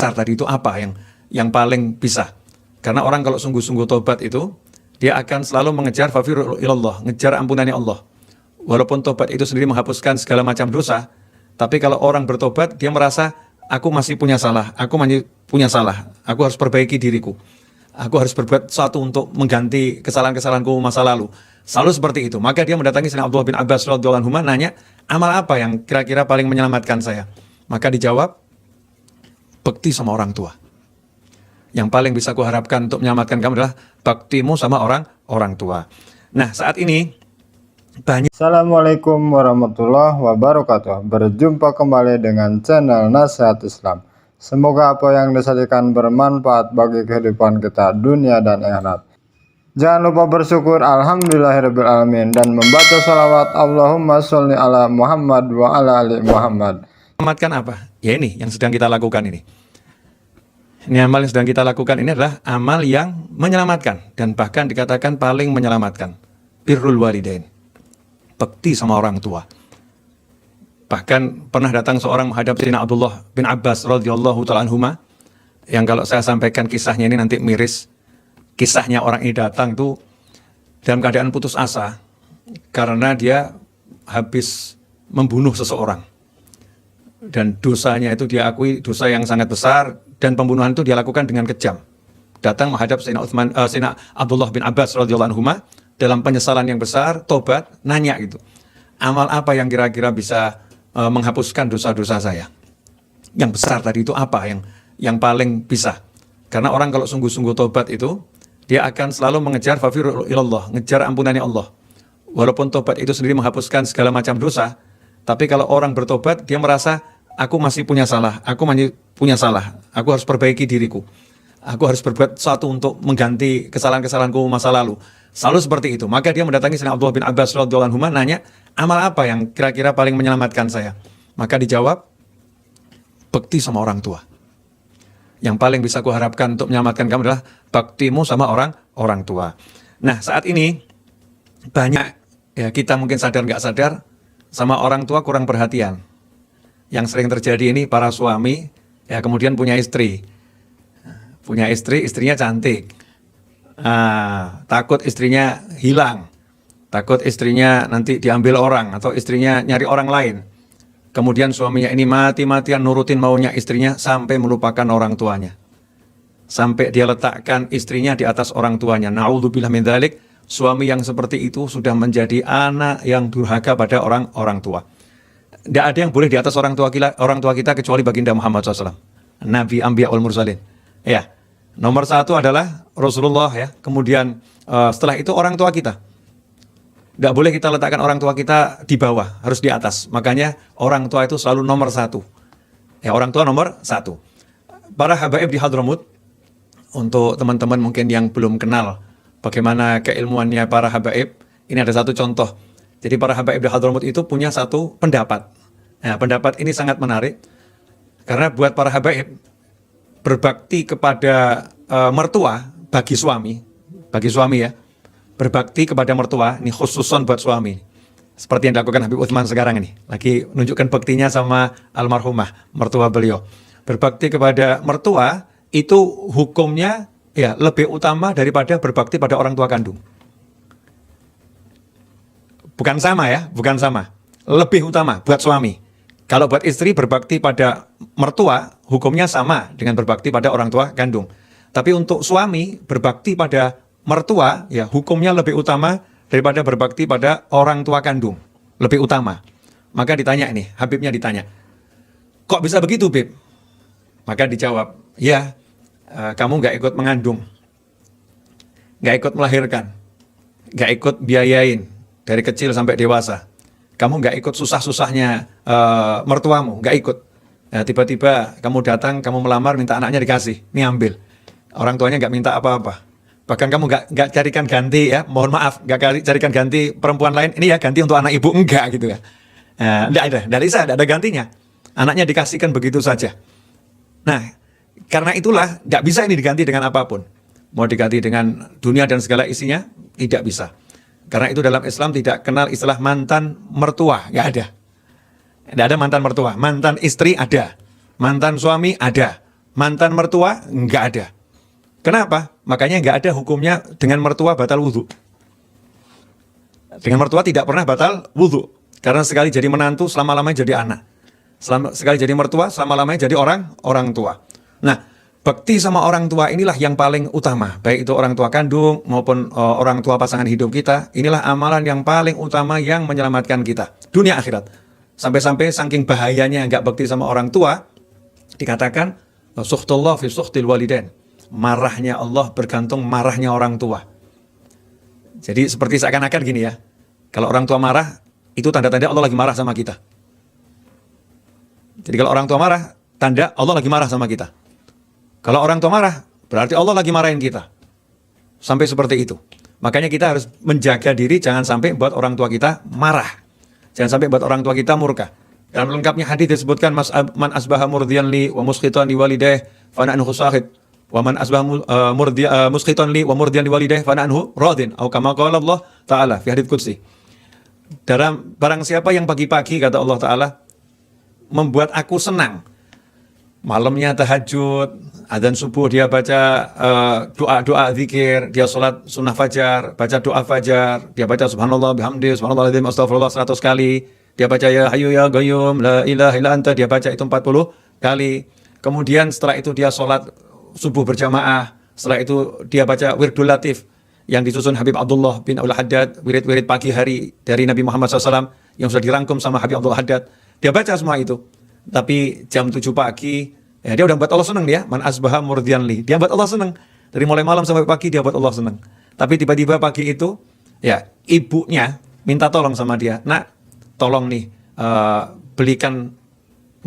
besar tadi itu apa yang paling bisa. Karena orang kalau sungguh-sungguh tobat itu, dia akan selalu mengejar fafirru ilallah, ngejar ampunannya Allah. Walaupun tobat itu sendiri menghapuskan segala macam dosa, tapi kalau orang bertobat, dia merasa, aku masih punya salah, aku harus perbaiki diriku. Aku harus berbuat sesuatu untuk mengganti kesalahan-kesalahanku masa lalu. Selalu seperti itu. Maka dia mendatangi Sayyidina Abdullah bin Abbas radhiyallahu anhu, nanya, amal apa yang kira-kira paling menyelamatkan saya? Maka dijawab, bakti sama orang tua. Yang paling bisa kuharapkan untuk menyelamatkan kamu adalah baktimu sama orang tua. Nah, saat ini banyak. Assalamualaikum warahmatullahi wabarakatuh. Berjumpa kembali dengan channel Nasihat Islam. Semoga apa yang disajikan bermanfaat bagi kehidupan kita dunia dan akhirat. Jangan lupa bersyukur alhamdulillahirrabbilalamin dan membaca salawat Allahumma sholli ala Muhammad wa ala ali Muhammad. Menyelamatkan apa? Ya ini yang sedang kita lakukan ini. Ini amal yang sedang kita lakukan ini adalah amal yang menyelamatkan dan bahkan dikatakan paling menyelamatkan. Birrul walidain. Bakti sama orang tua. Bahkan pernah datang seorang menghadap Sayyidina Abdullah bin Abbas radhiyallahu ta'ala anhuma, yang kalau saya sampaikan kisahnya ini nanti miris. Kisahnya orang ini datang tuh dalam keadaan putus asa karena dia habis membunuh seseorang. Dan dosanya itu dia akui dosa yang sangat besar, dan pembunuhan itu dia lakukan dengan kejam. Datang menghadap Sayyidina Abdullah bin Abbas radhiyallahu anhu dalam penyesalan yang besar, tobat, nanya gitu. Amal apa yang kira-kira bisa menghapuskan dosa-dosa saya? Yang besar tadi itu apa yang paling bisa? Karena orang kalau sungguh-sungguh tobat itu, dia akan selalu mengejar fafirru ilallah, ngejar ampunannya Allah. Walaupun tobat itu sendiri menghapuskan segala macam dosa, tapi kalau orang bertobat, dia merasa, aku masih punya salah, aku harus perbaiki diriku. Aku harus berbuat sesuatu untuk mengganti kesalahan-kesalahanku masa lalu. Selalu seperti itu. Maka dia mendatangi Sayyidina Abdullah bin Abbas radhiyallahu anhu, nanya, amal apa yang kira-kira paling menyelamatkan saya? Maka dijawab, bakti sama orang tua. Yang paling bisa kuharapkan untuk menyelamatkan kamu adalah baktimu sama orang tua. Nah, saat ini banyak ya, kita mungkin sadar nggak sadar, sama orang tua kurang perhatian. Yang sering terjadi ini para suami ya kemudian punya istri, istrinya cantik, takut istrinya hilang, takut istrinya nanti diambil orang atau istrinya nyari orang lain. Kemudian suaminya ini mati-matian nurutin maunya istrinya sampai melupakan orang tuanya. Sampai dia letakkan istrinya di atas orang tuanya. Na'udzubillah min dzalik. Suami yang seperti itu sudah menjadi anak yang durhaka pada orang tua. Tidak ada yang boleh di atas orang tua kita kecuali baginda Muhammad SAW. Nabi Anbiya wal Mursalin. Ya, nomor satu adalah Rasulullah ya. Kemudian setelah itu orang tua kita. Tidak boleh kita letakkan orang tua kita di bawah, harus di atas. Makanya orang tua itu selalu nomor satu. Ya, orang tua nomor satu. Para habaib di Hadramut, untuk teman-teman mungkin yang belum kenal bagaimana keilmuannya para habaib, ini ada satu contoh. Jadi para habaib di Hadramut itu punya satu pendapat. Nah, pendapat ini sangat menarik. Karena buat para habaib, berbakti kepada mertua bagi suami ya, berbakti kepada mertua, ini khususon buat suami. Seperti yang dilakukan Habib Utsman sekarang ini. Lagi menunjukkan baktinya sama almarhumah, mertua beliau. Berbakti kepada mertua, itu hukumnya ya lebih utama daripada berbakti pada orang tua kandung. Bukan sama ya, bukan sama. Lebih utama buat suami. Kalau buat istri berbakti pada mertua, hukumnya sama dengan berbakti pada orang tua kandung. Tapi untuk suami berbakti pada mertua, ya hukumnya lebih utama daripada berbakti pada orang tua kandung. Lebih utama. Maka ditanya ini, Habibnya ditanya, kok bisa begitu, Bib? Maka dijawab, ya, kamu nggak ikut mengandung, nggak ikut melahirkan, nggak ikut biayain dari kecil sampai dewasa. Kamu nggak ikut susah-susahnya mertuamu, nggak ikut. Nah, tiba-tiba kamu datang, kamu melamar, minta anaknya dikasih, ini ambil. Orang tuanya nggak minta apa-apa. Bahkan kamu nggak carikan ganti ya, mohon maaf, nggak carikan ganti perempuan lain, ini ya ganti untuk anak ibu, enggak gitu ya. Nggak ada gantinya. Anaknya dikasihkan begitu saja. Nah, karena itulah nggak bisa ini diganti dengan apapun. Mau diganti dengan dunia dan segala isinya, tidak bisa. Karena itu dalam Islam tidak kenal istilah mantan mertua, nggak ada. Tidak ada mantan mertua, mantan istri ada, mantan suami ada, Mantan mertua nggak ada. Kenapa? Makanya nggak ada hukumnya dengan mertua batal wudhu. Dengan mertua tidak pernah batal wudhu. Karena sekali jadi menantu, selama-lamanya jadi anak. Sekali jadi mertua, selama-lamanya jadi orang tua. Nah, bakti sama orang tua inilah yang paling utama. Baik itu orang tua kandung maupun orang tua pasangan hidup kita. Inilah amalan yang paling utama yang menyelamatkan kita. Dunia akhirat. Sampai-sampai saking bahayanya nggak bakti sama orang tua, dikatakan, Sukhtullah fi sukhtil walidain. Marahnya Allah bergantung marahnya orang tua. Jadi seperti seakan-akan gini ya. Kalau orang tua marah, itu tanda-tanda Allah lagi marah sama kita. Jadi kalau orang tua marah, tanda Allah lagi marah sama kita. Kalau orang tua marah, berarti Allah lagi marahin kita. Sampai seperti itu. Makanya kita harus menjaga diri, jangan sampai buat orang tua kita marah. Jangan sampai buat orang tua kita murka. Dalam lengkapnya hadis disebutkan, man asbaha murdiyan li wa muskhitan li walidayh fa anhu sahid. Wa man asbaha muskhitan li wa murdiyan li walidayh fa anhu radin. Atau kama qala Allah Ta'ala fi hadits qudsi. Barang siapa yang pagi-pagi, kata Allah Ta'ala, membuat aku senang. Malamnya tahajud, adzan subuh dia baca doa-doa zikir, dia sholat sunnah fajar, baca doa fajar, dia baca subhanallah bihamdi, subhanallah azim, astagfirullah 100 kali, dia baca ya hayyu ya qayyum, la ilaha illa anta, dia baca itu 40 kali. Kemudian setelah itu dia sholat subuh berjamaah, setelah itu dia baca wirdul latif yang disusun Habib Abdullah bin Abdul Haddad, wirid-wirid pagi hari dari Nabi Muhammad SAW yang sudah dirangkum sama Habib Abdul Haddad. Dia baca semua itu. Tapi jam 7 pagi, ya dia udah buat Allah senang dia. Man asbaha murdiyan li. Dia buat Allah senang. Dari mulai malam sampai pagi dia buat Allah senang. Tapi tiba-tiba pagi itu, ya ibunya minta tolong sama dia. Nak, tolong nih belikan,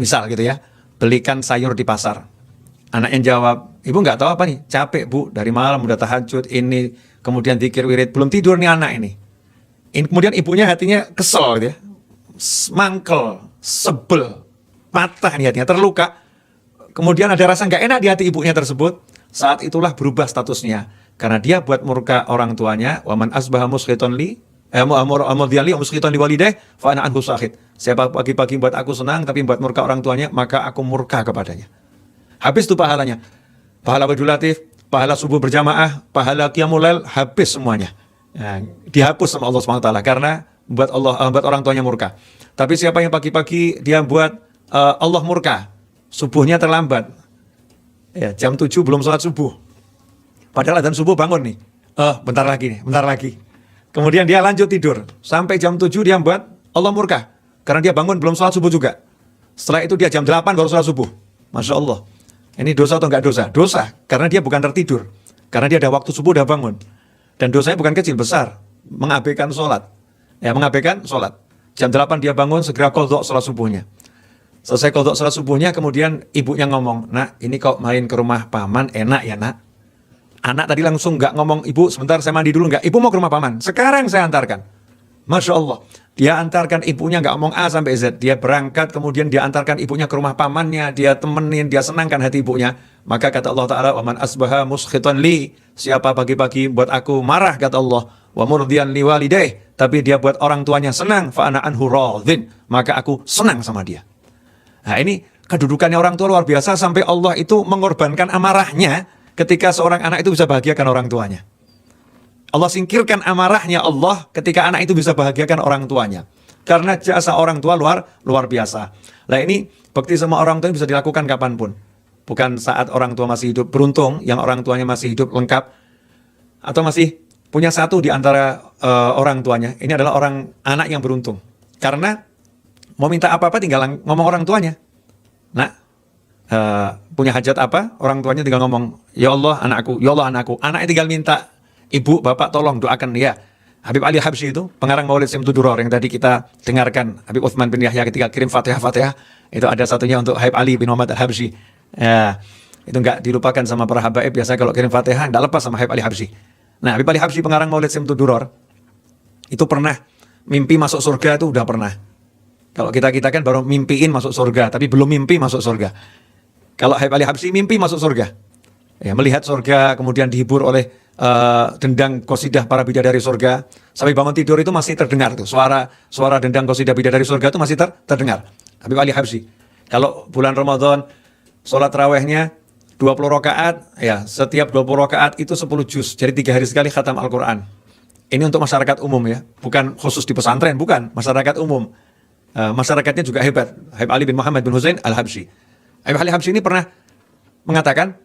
misal gitu ya, belikan sayur di pasar. Anaknya jawab, ibu nggak tahu apa nih, capek bu, dari malam udah tahajud ini, kemudian zikir wirid, belum tidur nih anak ini. Kemudian ibunya hatinya kesel gitu ya, mangkel, sebel, patah nih hatinya, terluka. Kemudian ada rasa nggak enak di hati ibunya tersebut. Saat itulah berubah statusnya, karena dia buat murka orang tuanya. Waman asbaha muskhiton li amudiyali muskhiton li walidayh fa ana anhu sakhit. Siapa pagi-pagi buat aku senang tapi buat murka orang tuanya, maka aku murka kepadanya. Habis itu pahalanya. Pahala wirdul latif, pahala subuh berjamaah, pahala qiyamul lail, habis semuanya. Nah, dihapus sama Allah SWT karena buat orang tuanya murka. Tapi siapa yang pagi-pagi dia buat Allah murka, subuhnya terlambat. Ya, jam 7 belum sholat subuh. Padahal adzan subuh bangun nih. Bentar lagi. Kemudian dia lanjut tidur. Sampai jam 7 dia buat Allah murka. Karena dia bangun belum sholat subuh juga. Setelah itu dia jam 8 baru sholat subuh. Masya Allah. Ini dosa atau enggak dosa? Dosa. Karena dia bukan tertidur. Karena dia ada waktu subuh udah bangun. Dan dosanya bukan kecil, besar. Mengabaikan sholat. Ya, mengabaikan sholat. Jam 8 dia bangun, segera qadha sholat subuhnya. Selesai qadha sholat subuhnya, kemudian ibunya ngomong, nak, ini kok main ke rumah paman, enak ya nak? Anak tadi langsung nggak ngomong, ibu sebentar saya mandi dulu, nggak. Ibu mau ke rumah paman, sekarang saya antarkan. Masya Allah. Dia antarkan ibunya, nggak ngomong A sampai Z. Dia berangkat, kemudian dia antarkan ibunya ke rumah pamannya, dia temenin, dia senangkan hati ibunya. Maka kata Allah Ta'ala, waman asbaha muskhitan li, siapa pagi-pagi buat aku marah, kata Allah, wa murdiyan li walidayh, tapi dia buat orang tuanya senang, fa ana anhu radhin, maka aku senang sama dia. Nah, ini kedudukannya orang tua luar biasa, sampai Allah itu mengorbankan amarahnya ketika seorang anak itu bisa bahagiakan orang tuanya. Allah singkirkan amarahnya Allah ketika anak itu bisa bahagiakan orang tuanya. Karena jasa orang tua luar biasa. Nah, ini bakti sama orang tua bisa dilakukan kapanpun. Bukan saat orang tua masih hidup. Beruntung yang orang tuanya masih hidup lengkap. Atau masih punya satu di antara orang tuanya. Ini adalah anak yang beruntung. Karena mau minta apa-apa tinggal ngomong orang tuanya. Nah, punya hajat apa? Orang tuanya tinggal ngomong, ya Allah anakku, ya Allah anakku. Anaknya tinggal minta, ibu, bapak tolong doakan dia. Habib Ali Habsyi itu, pengarang Maulid Simtud Duror yang tadi kita dengarkan. Habib Utsman bin Yahya ketika kirim Fatihah, itu ada satunya untuk Habib Ali bin Muhammad Al-Habsyi. Ya, itu enggak dilupakan sama para habaib. Biasa kalau kirim Fatihah, enggak lepas sama Habib Ali Habsyi. Nah, Habib Ali Habsyi pengarang Maulid Simtud Duror, itu pernah mimpi masuk surga, itu udah pernah. Kalau kita kan baru mimpiin masuk surga, tapi belum mimpi masuk surga. Kalau Habib Ali Habsyi mimpi masuk surga. Ya, melihat surga, kemudian dihibur oleh dendang qasidah para bidadari surga. Sampai bangun tidur itu masih terdengar tuh. Suara dendang qasidah bidadari surga itu masih terdengar. Habib Ali Habsyi. Kalau bulan Ramadan, sholat tarawihnya 20 rakaat, ya setiap 20 rakaat itu 10 juz. Jadi 3 hari sekali khatam Al-Quran. Ini untuk masyarakat umum ya, bukan khusus di pesantren, bukan, masyarakat umum. Masyarakatnya juga hebat. Habib Ali bin Muhammad bin Husain Al-Habsyi. Habib Ali Habsyi ini pernah mengatakan,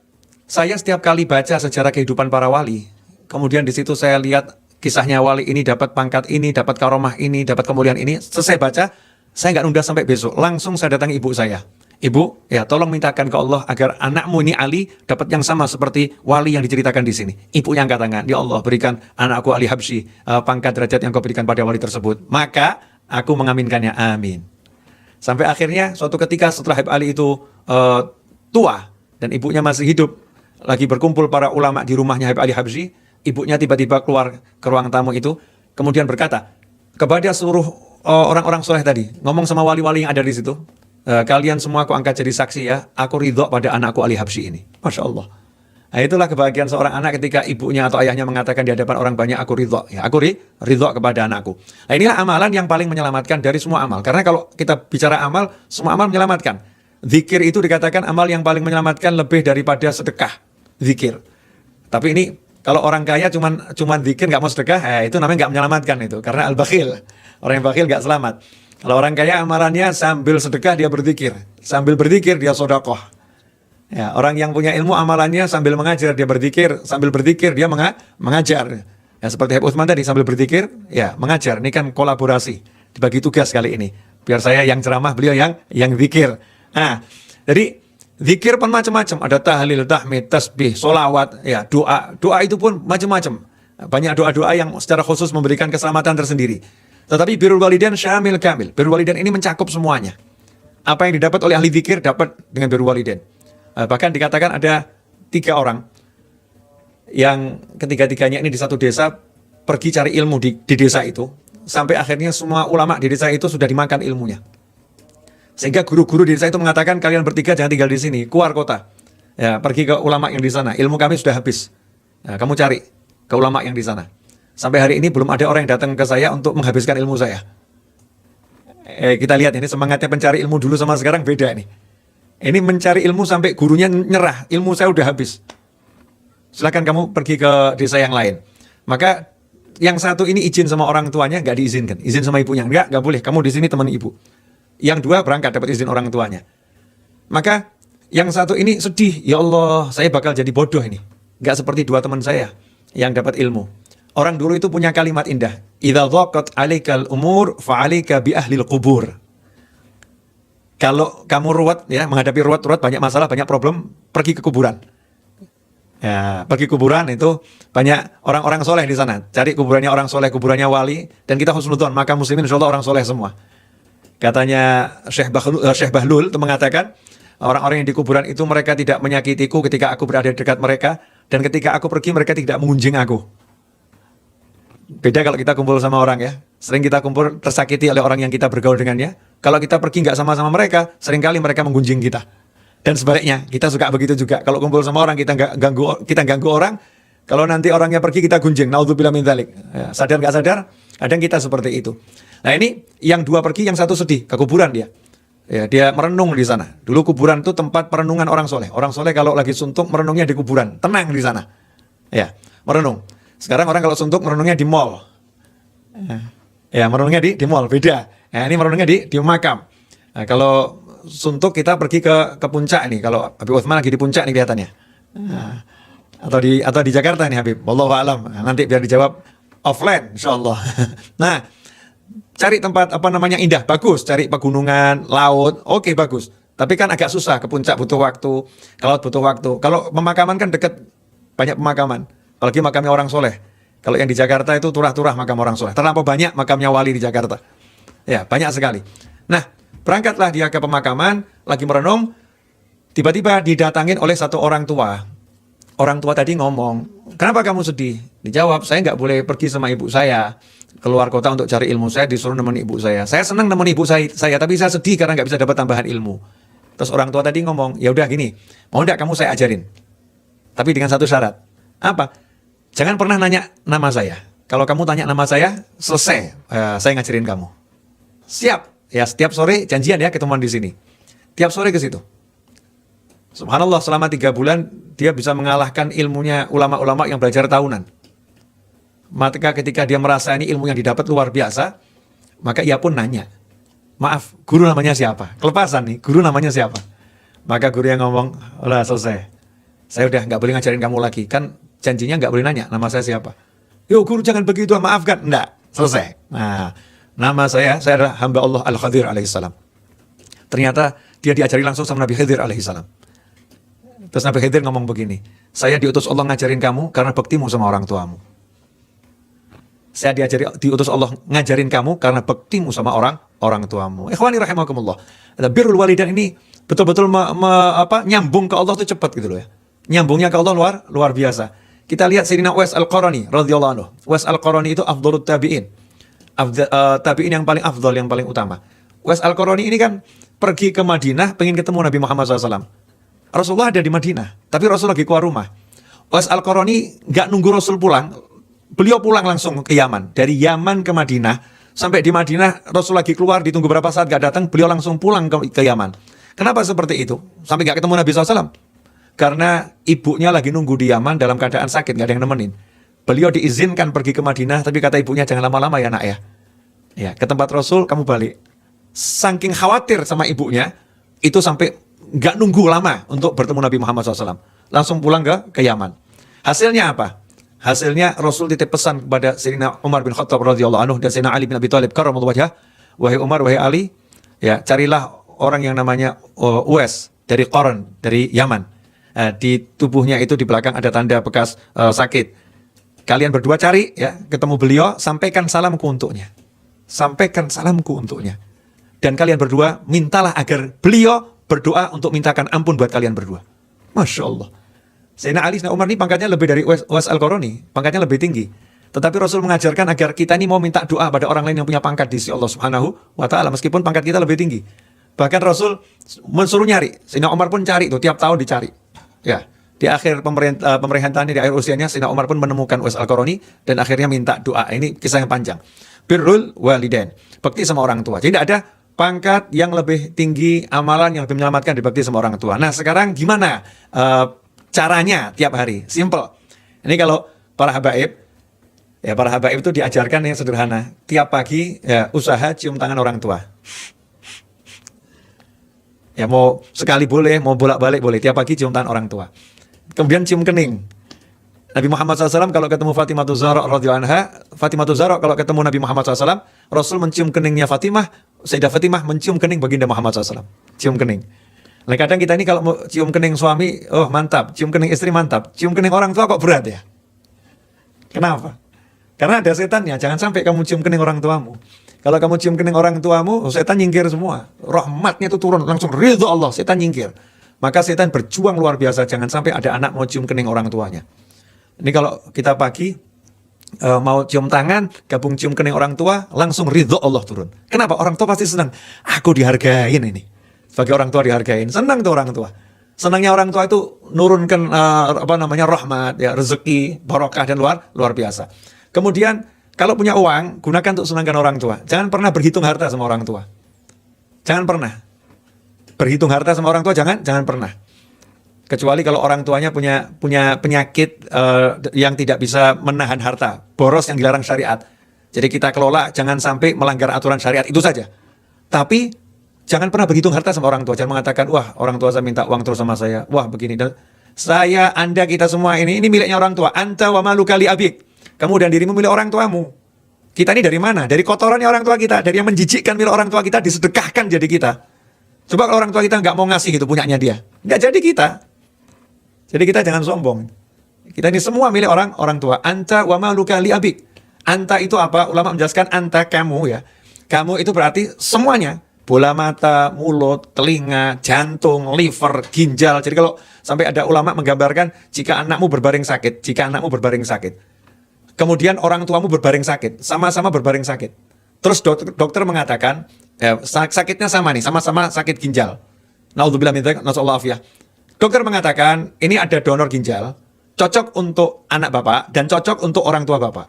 saya setiap kali baca sejarah kehidupan para wali, kemudian di situ saya lihat kisahnya wali ini dapat pangkat ini, dapat karomah ini, dapat kemuliaan ini. Selesai baca, saya nggak nunda sampai besok. Langsung saya datangi ibu saya. Ibu, ya tolong mintakan ke Allah agar anakmu ini Ali dapat yang sama seperti wali yang diceritakan di sini. Ibu yang angkat tangan, ya Allah berikan anakku Ali Habsyi pangkat derajat yang kau berikan pada wali tersebut. Maka aku mengaminkannya, amin. Sampai akhirnya suatu ketika setelah Habib Ali itu tua dan ibunya masih hidup, lagi berkumpul para ulama di rumahnya Habib Ali Habsyi, ibunya tiba-tiba keluar ke ruang tamu itu, kemudian berkata kepada seluruh orang-orang soleh tadi, ngomong sama wali-wali yang ada di situ, kalian semua aku angkat jadi saksi ya, aku ridho pada anakku Ali Habsyi ini. Masya Allah. Nah, itulah kebahagiaan seorang anak ketika ibunya atau ayahnya mengatakan di hadapan orang banyak, aku ridho. Ya, aku ridho kepada anakku. Nah, inilah amalan yang paling menyelamatkan dari semua amal. Karena kalau kita bicara amal, semua amal menyelamatkan. Zikir itu dikatakan amal yang paling menyelamatkan lebih daripada sedekah. Zikir. Tapi ini kalau orang kaya cuman zikir nggak mau sedekah, itu namanya nggak menyelamatkan itu. Karena al-bakhil. Orang yang bakhil nggak selamat. Kalau orang kaya amalannya sambil sedekah dia berzikir, sambil berzikir dia sedekah. Ya, orang yang punya ilmu amalannya sambil mengajar dia berzikir, sambil berzikir dia mengajar. Ya, seperti Habib Utsman tadi sambil berzikir, ya mengajar. Ini kan kolaborasi, dibagi tugas kali ini. Biar saya yang ceramah, beliau yang zikir. Nah, jadi zikir pun macam-macam. Ada tahlil, tahmid, tasbih, solawat, ya doa. Doa itu pun macam-macam. Banyak doa-doa yang secara khusus memberikan keselamatan tersendiri. Tetapi birrul walidain syamil kamil. Birrul walidain ini mencakup semuanya. Apa yang didapat oleh ahli zikir dapat dengan birrul walidain. Bahkan dikatakan ada 3 orang yang ketiga-tiganya ini di satu desa pergi cari ilmu di desa itu. Sampai akhirnya semua ulama di desa itu sudah dimakan ilmunya. Sehingga guru-guru di desa itu mengatakan kalian bertiga jangan tinggal di sini, keluar kota. Ya, pergi ke ulama yang di sana. Ilmu kami sudah habis. Ya, kamu cari ke ulama yang di sana. Sampai hari ini belum ada orang yang datang ke saya untuk menghabiskan ilmu saya. Kita lihat ini semangatnya pencari ilmu dulu sama sekarang beda nih. Ini mencari ilmu sampai gurunya nyerah, ilmu saya udah habis. Silakan kamu pergi ke desa yang lain. Maka yang satu ini izin sama orang tuanya nggak diizinkan, izin sama ibunya nggak boleh. Kamu di sini teman ibu. Yang 2 berangkat dapat izin orang tuanya. Maka yang satu ini sedih, ya Allah, saya bakal jadi bodoh ini. Nggak seperti 2 teman saya yang dapat ilmu. Orang dulu itu punya kalimat indah. Idza dhaqat 'alaikal umur fa'alaika bi ahlil qubur. Kalau kamu ruwet ya, menghadapi ruwet banyak masalah, banyak problem, pergi ke kuburan. Ya, pergi kuburan itu banyak orang-orang soleh di sana. Cari kuburannya orang soleh, kuburannya wali, dan kita husnudzon, maka muslimin insyaallah orang soleh semua. Katanya Syekh Bahlul itu mengatakan, orang-orang yang di kuburan itu mereka tidak menyakitiku ketika aku berada di dekat mereka, dan ketika aku pergi mereka tidak mengunjing aku. Beda kalau kita kumpul sama orang ya. Sering kita kumpul tersakiti oleh orang yang kita bergaul dengannya. Kalau kita pergi nggak sama-sama mereka, seringkali mereka menggunjing kita. Dan sebaliknya, kita suka begitu juga. Kalau kumpul sama orang, kita ganggu orang. Kalau nanti orangnya pergi, kita gunjing. Naudzubillah min dzalik. Ya, sadar nggak sadar, kadang kita seperti itu. Nah ini, yang 2 pergi, yang 1 sedih. Ke kuburan dia. Ya, dia merenung di sana. Dulu kuburan itu tempat perenungan orang soleh. Orang soleh kalau lagi suntuk, merenungnya di kuburan. Tenang di sana. Ya, merenung. Sekarang orang kalau suntuk merenungnya di mall. Ya, merenungnya di mall, beda. Nah, ini merenungnya di makam. Nah, kalau suntuk kita pergi ke puncak nih. Kalau Habib Utsman lagi di puncak nih kelihatannya. Nah, atau di Jakarta nih Habib. Wallahu a'lam. Nah, nanti biar dijawab offline insyaallah. Nah, cari tempat indah, bagus. Cari pegunungan, laut, oke bagus. Tapi kan agak susah, ke puncak butuh waktu, ke laut butuh waktu. Kalau pemakaman kan dekat, banyak pemakaman. Apalagi makamnya orang soleh. Kalau yang di Jakarta itu turah-turah makam orang soleh. Terlampau banyak makamnya wali di Jakarta. Ya, banyak sekali. Nah, berangkatlah dia ke pemakaman, lagi merenung, tiba-tiba didatangin oleh satu orang tua. Orang tua tadi ngomong, kenapa kamu sedih? Dijawab, saya nggak boleh pergi sama ibu saya. Keluar kota untuk cari ilmu, saya disuruh nemenin ibu saya. Saya senang nemenin ibu saya, tapi saya sedih karena nggak bisa dapat tambahan ilmu. Terus orang tua tadi ngomong, ya udah gini, mau nggak kamu saya ajarin? Tapi dengan satu syarat. Apa? Jangan pernah nanya nama saya. Kalau kamu tanya nama saya, selesai. Saya ngajarin kamu. Siap. Ya, setiap sore janjian ya ketemuan di sini. Tiap sore ke situ. Subhanallah, selama 3 bulan dia bisa mengalahkan ilmunya ulama-ulama yang belajar tahunan. Maka ketika dia merasa ini ilmu yang didapat luar biasa, maka ia pun nanya, maaf, guru namanya siapa? Kelepasan nih, guru namanya siapa? Maka guru yang ngomong, udah selesai, saya udah nggak boleh ngajarin kamu lagi. Kan janjinya nggak boleh nanya, nama saya siapa? Yo guru jangan begitu, maafkan. Enggak, selesai. Nah, nama saya adalah hamba Allah Al-Khadir alaihissalam. Ternyata dia diajari langsung sama Nabi Khidir alaihissalam. Terus Nabi Khidir ngomong begini, saya diutus Allah ngajarin kamu karena baktimu sama orang tuamu. Saya diutus Allah ngajarin kamu karena baktimu sama orang tuamu. Ikhwani rahimakumullah. Birrul walidain ini betul-betul nyambung ke Allah itu cepat gitu loh ya. Nyambungnya ke Allah luar biasa. Kita lihat Sayyidina Uwais Al-Qarani radhiyallahu anhu. Uwais Al-Qarani itu afdhalut tabi'in. Tabi'in yang paling afdhal, yang paling utama. Uwais Al-Qarani ini kan pergi ke Madinah pengen ketemu Nabi Muhammad SAW. Rasulullah ada di Madinah, tapi Rasul lagi keluar rumah. Uwais Al-Qarani nggak nunggu Rasul pulang, beliau pulang langsung ke Yaman. Dari Yaman ke Madinah, sampai di Madinah Rasul lagi keluar, ditunggu berapa saat nggak datang, beliau langsung pulang ke Yaman. Kenapa seperti itu? Sampai nggak ketemu Nabi SAW? Karena ibunya lagi nunggu di Yaman dalam keadaan sakit, nggak ada yang nemenin. Beliau diizinkan pergi ke Madinah, tapi kata ibunya jangan lama-lama ya nak ya. Ya, ke tempat Rasul kamu balik. Saking khawatir sama ibunya, itu sampai nggak nunggu lama untuk bertemu Nabi Muhammad SAW. Langsung pulang ke Yaman. Hasilnya apa? Hasilnya Rasul titip pesan kepada Sayyidina Umar bin Khattab radhiyallahu anhu dan Sayyidina Ali bin Abi Thalib karramallahu wajhah, wahai Umar, wahai Ali, ya carilah orang yang namanya Uwais dari Qaran, dari Yaman. Di tubuhnya itu di belakang ada tanda bekas sakit. Kalian berdua cari ya, ketemu beliau, sampaikan salamku untuknya. Sampaikan salamku untuknya. Dan kalian berdua mintalah agar beliau berdoa untuk mintakan ampun buat kalian berdua. Masya Allah. Sayyidina Ali, Sayyidina Umar ini pangkatnya lebih dari Uwais Al-Qarani, pangkatnya lebih tinggi. Tetapi Rasul mengajarkan agar kita ini mau minta doa pada orang lain yang punya pangkat di sisi Allah Subhanahu wa Ta'ala, meskipun pangkat kita lebih tinggi. Bahkan Rasul mensuruh nyari. Sayyidina Umar pun cari itu, tiap tahun dicari. Ya, di akhir pemerintahannya, di akhir usianya, Sayyidina Umar pun menemukan Uwais Al-Qarani dan akhirnya minta doa. Ini kisah yang panjang. Birrul walidain, bakti sama orang tua. Jadi tidak ada pangkat yang lebih tinggi, amalan yang lebih menyelamatkan dibakti sama orang tua. Nah sekarang gimana caranya tiap hari? Simple. Ini kalau para habaib, ya para habaib itu diajarkan yang sederhana. Tiap pagi ya usaha cium tangan orang tua. Ya mau sekali boleh, mau bolak-balik boleh. Tiap pagi cium tangan orang tua. Kemudian cium kening. Nabi Muhammad SAW kalau ketemu Fatimah Zahra radhiyallahu anha, Fatimah Zahra kalau ketemu Nabi Muhammad SAW, Rasul mencium keningnya Fatimah, Sayyidah Fatimah mencium kening baginda Muhammad SAW. Cium kening. Nah kadang kita ini kalau mau cium kening suami, oh mantap. Cium kening istri mantap. Cium kening orang tua kok berat ya? Kenapa? Karena ada setannya. Jangan sampai kamu cium kening orang tuamu. Kalau kamu cium kening orang tuamu, setan nyingkir semua. Rahmatnya itu turun, langsung ridho Allah, setan nyingkir. Maka setan berjuang luar biasa. Jangan sampai ada anak mau cium kening orang tuanya. Ini kalau kita pagi mau cium tangan, gabung cium kening orang tua, langsung ridho Allah turun. Kenapa? Orang tua pasti senang. Aku dihargain ini. Sebagai orang tua dihargain. Senang tuh orang tua. Senangnya orang tua itu nurunkan rahmat, ya, rezeki, barokah dan luar biasa. Kemudian kalau punya uang, gunakan untuk senangkan orang tua. Jangan pernah berhitung harta sama orang tua. Jangan pernah. Berhitung harta sama orang tua jangan pernah. Kecuali kalau orang tuanya punya penyakit yang tidak bisa menahan harta, boros yang dilarang syariat. Jadi kita kelola jangan sampai melanggar aturan syariat itu saja. Tapi jangan pernah berhitung harta sama orang tua. Jangan mengatakan, wah orang tua saya minta uang terus sama saya. Wah begini. Dan saya, Anda, kita semua ini miliknya orang tua. Anta wa maluka li abik. Kamu dan dirimu milik orang tuamu. Kita ini dari mana? Dari kotorannya orang tua kita. Dari yang menjijikkan milik orang tua kita disedekahkan jadi kita. Coba kalau orang tua kita nggak mau ngasih gitu punyanya dia. Nggak jadi kita. Jadi kita jangan sombong. Kita ini semua milik orang tua. Anta wa maluka li abik. Anta itu apa? Ulama menjelaskan anta kamu ya. Kamu itu berarti semuanya. Bola mata, mulut, telinga, jantung, liver, ginjal. Jadi kalau sampai ada ulama menggambarkan jika anakmu berbaring sakit, kemudian orang tuamu berbaring sakit, sama-sama berbaring sakit. Terus dokter mengatakan, ya, sakitnya sama nih, sama-sama sakit ginjal. Naudzubillah min dzalik, nasallahu afiyah. Dokter mengatakan, ini ada donor ginjal, cocok untuk anak bapak dan cocok untuk orang tua bapak.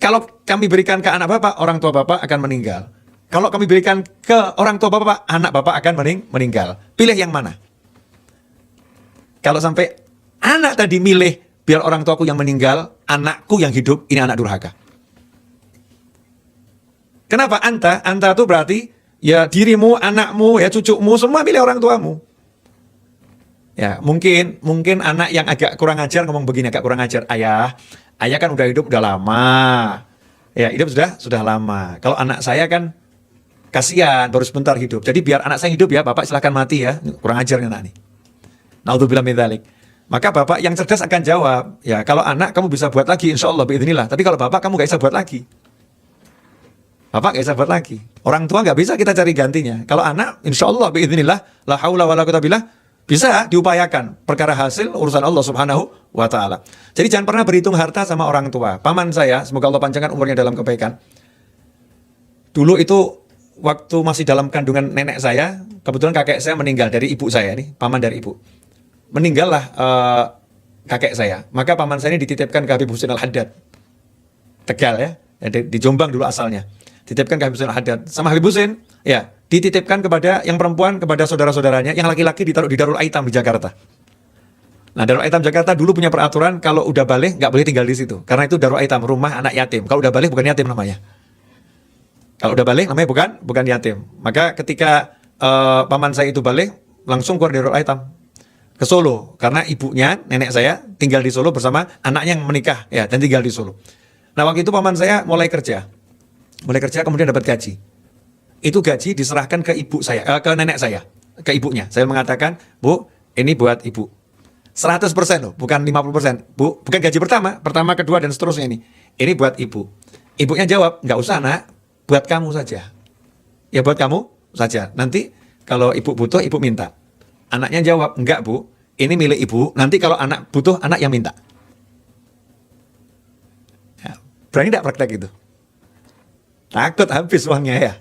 Kalau kami berikan ke anak bapak, orang tua bapak akan meninggal. Kalau kami berikan ke orang tua bapak, anak bapak akan meninggal. Pilih yang mana? Kalau sampai anak tadi milih biar orang tuaku yang meninggal, anakku yang hidup, ini anak durhaka. Kenapa? Anta itu berarti ya dirimu, anakmu, ya cucumu, semua milih orang tuamu. Ya, mungkin anak yang agak kurang ajar ngomong begini, agak kurang ajar. Ayah kan udah hidup udah lama. Ya, hidup sudah lama. Kalau anak saya kan kasihan, baru sebentar hidup. Jadi biar anak saya hidup ya, Bapak silahkan mati ya. Kurang ajar anak nih. Naudzubillah min dzalik. Maka Bapak yang cerdas akan jawab, ya kalau anak kamu bisa buat lagi, insya Allah biidznillah. Tapi kalau Bapak kamu gak bisa buat lagi. Bapak gak bisa buat lagi. Orang tua gak bisa kita cari gantinya. Kalau anak, insya Allah biidznillah, la haula wala quwwata billah, bisa diupayakan. Perkara hasil urusan Allah Subhanahu wa Ta'ala. Jadi jangan pernah berhitung harta sama orang tua. Paman saya, semoga Allah panjangkan umurnya dalam kebaikan. Dulu itu waktu masih dalam kandungan nenek saya, kebetulan kakek saya meninggal dari ibu saya nih, paman dari ibu. Meninggallah kakek saya. Maka paman saya ini dititipkan ke Habib Husin Al-Haddad. Tegal ya, di Jombang dulu asalnya. Dititipkan ke Habib Husin Al-Haddad. Sama Habib Husin, ya, dititipkan kepada yang perempuan, kepada saudara-saudaranya, yang laki-laki ditaruh di Darul Aitam di Jakarta. Nah, Darul Aitam Jakarta dulu punya peraturan kalau udah balik nggak boleh tinggal di situ. Karena itu Darul Aitam, rumah anak yatim. Kalau udah balik bukan yatim namanya. Kalau udah balik namanya bukan yatim. Maka ketika paman saya itu balik, langsung keluar dari Darul Aitam ke Solo, karena ibunya, nenek saya tinggal di Solo bersama anaknya yang menikah ya, dan tinggal di Solo. Nah, waktu itu paman saya mulai kerja kemudian dapat gaji. Itu gaji diserahkan ke ibu saya, ke nenek saya, ke ibunya. Saya mengatakan, Bu, ini buat ibu. 100% loh, bukan 50%. Bu, bukan gaji pertama, kedua dan seterusnya ini. Ini buat ibu. Ibunya jawab, nggak usah nak, buat kamu saja. Ya buat kamu saja. Nanti kalau ibu butuh, ibu minta. Anaknya jawab, enggak Bu, ini milik ibu, nanti kalau anak butuh, anak yang minta. Ya, berani enggak praktek itu? Takut habis uangnya ya.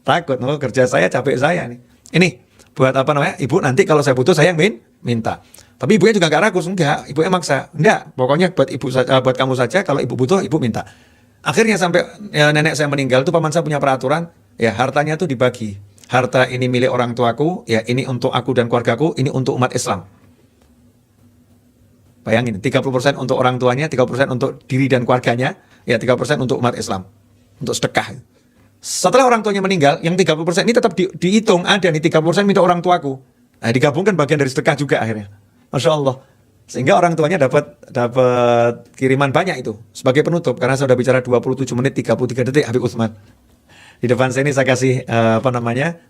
Takut, kerja saya, capek saya nih. Ini, buat apa namanya, ibu nanti kalau saya butuh, saya yang minta. Tapi ibunya juga enggak ragus, enggak, ibunya maksa. Enggak, pokoknya buat ibu buat kamu saja, kalau ibu butuh, ibu minta. Akhirnya sampai ya, nenek saya meninggal, tuh paman saya punya peraturan, ya hartanya tuh dibagi. Harta ini milik orang tuaku, ya ini untuk aku dan keluargaku, ini untuk umat Islam. Bayangin, 30% untuk orang tuanya, 30% untuk diri dan keluarganya, ya 30% untuk umat Islam. Untuk sedekah. Setelah orang tuanya meninggal, yang 30% ini tetap dihitung, ada nih 30% minta orang tuaku. Nah, digabungkan bagian dari sedekah juga akhirnya. Masya Allah. Sehingga orang tuanya dapat kiriman banyak itu. Sebagai penutup, karena saya sudah bicara 27 menit 33 detik Habib Utsman. Di depan saya ini saya kasih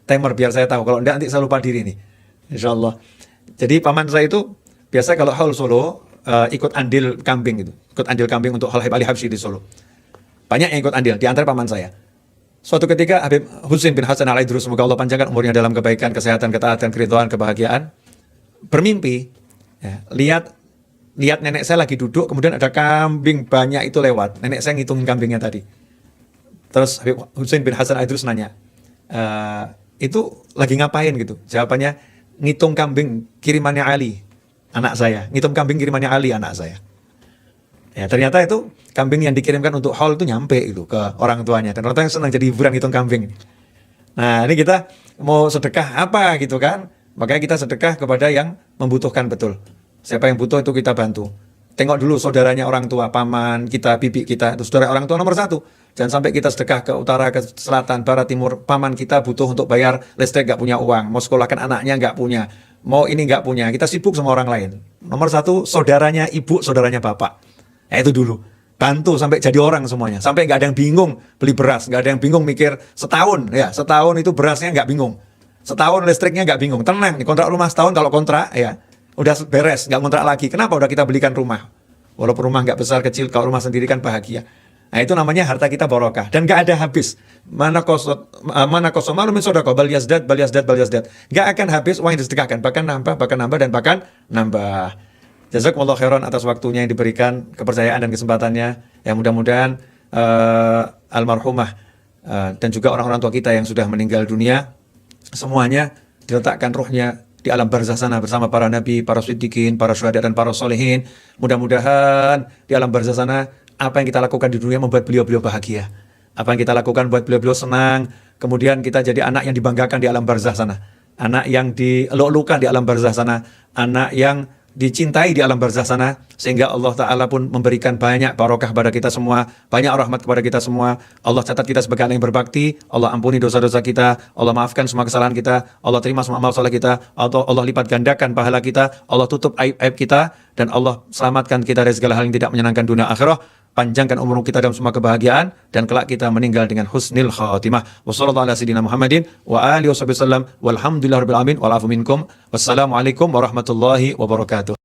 timer biar saya tahu. Kalau enggak nanti saya lupa diri nih. Insya Allah. Jadi paman saya itu biasa kalau haul Solo ikut andil kambing gitu. Ikut andil kambing untuk Haul Habib Ali Habsyi di Solo. Banyak yang ikut andil, di antara paman saya. Suatu ketika Habib Husin bin Hasan Al-Idrus, semoga Allah panjangkan umurnya dalam kebaikan, kesehatan, ketaatan, keridhaan, kebahagiaan, bermimpi, ya, lihat nenek saya lagi duduk, kemudian ada kambing banyak itu lewat. Nenek saya ngitungin kambingnya tadi. Terus Habib Husin bin Hasan Al-Idrus nanya, itu lagi ngapain gitu? Jawabannya, ngitung kambing kirimannya Ali, anak saya. Ngitung kambing kirimannya Ali, anak saya. Ya, ternyata itu kambing yang dikirimkan untuk haul itu nyampe itu ke orang tuanya. Dan orang tuanya senang jadi hiburan ngitung kambing. Nah, ini kita mau sedekah apa gitu kan? Makanya kita sedekah kepada yang membutuhkan betul. Siapa yang butuh itu kita bantu. Tengok dulu saudaranya orang tua, paman kita, bibi kita, itu saudara orang tua nomor 1. Jangan sampai kita sedekah ke utara, ke selatan, barat, timur. Paman kita butuh untuk bayar listrik, gak punya uang. Mau sekolahkan anaknya, gak punya. Mau ini gak punya. Kita sibuk sama orang lain. Nomor 1, saudaranya ibu, saudaranya bapak. Ya itu dulu. Bantu sampai jadi orang semuanya. Sampai gak ada yang bingung beli beras. Gak ada yang bingung mikir setahun. Ya, setahun itu berasnya gak bingung. Setahun listriknya gak bingung. Tenang, kontrak rumah setahun kalau kontrak, ya udah beres, gak kontrak lagi. Kenapa? Udah kita belikan rumah. Walaupun rumah gak besar, kecil, kalau rumah sendiri kan bahagia. Nah, itu namanya harta kita barokah dan gak ada habis. Mana kosot malu min sodako bal yazdad. Gak akan habis uang yang disedekahkan, bahkan nambah dan bahkan nambah. Jazakumullah khairan atas waktunya yang diberikan, kepercayaan dan kesempatannya. Yang mudah-mudahan almarhumah dan juga orang-orang tua kita yang sudah meninggal dunia, semuanya diletakkan ruhnya di alam barzah sana bersama para nabi, para siddiqin, para syuhada dan para solehin. Mudah-mudahan di alam barzah sana apa yang kita lakukan di dunia membuat beliau-beliau bahagia. Apa yang kita lakukan buat beliau-beliau senang. Kemudian kita jadi anak yang dibanggakan di alam barzah sana. anak yang dilulukan di alam barzah sana, anak yang dicintai di alam barzah sana, sehingga Allah Ta'ala pun memberikan banyak barokah kepada kita semua, banyak rahmat kepada kita semua. Allah catat kita sebagai anak yang berbakti, Allah ampuni dosa-dosa kita, Allah maafkan semua kesalahan kita, Allah terima semua amal saleh kita, Allah lipat gandakan pahala kita, Allah tutup aib-aib kita, dan Allah selamatkan kita dari segala hal yang tidak menyenangkan dunia akhirah. Panjangkan umur kita dalam semua kebahagiaan, dan kelak kita meninggal dengan husnil khatimah. Wassallallahu ala sayyidina Muhammadin wa alihi wasallam walhamdulillahirabbil alamin wal afu minkum. Wassalamualaikum warahmatullahi wabarakatuh.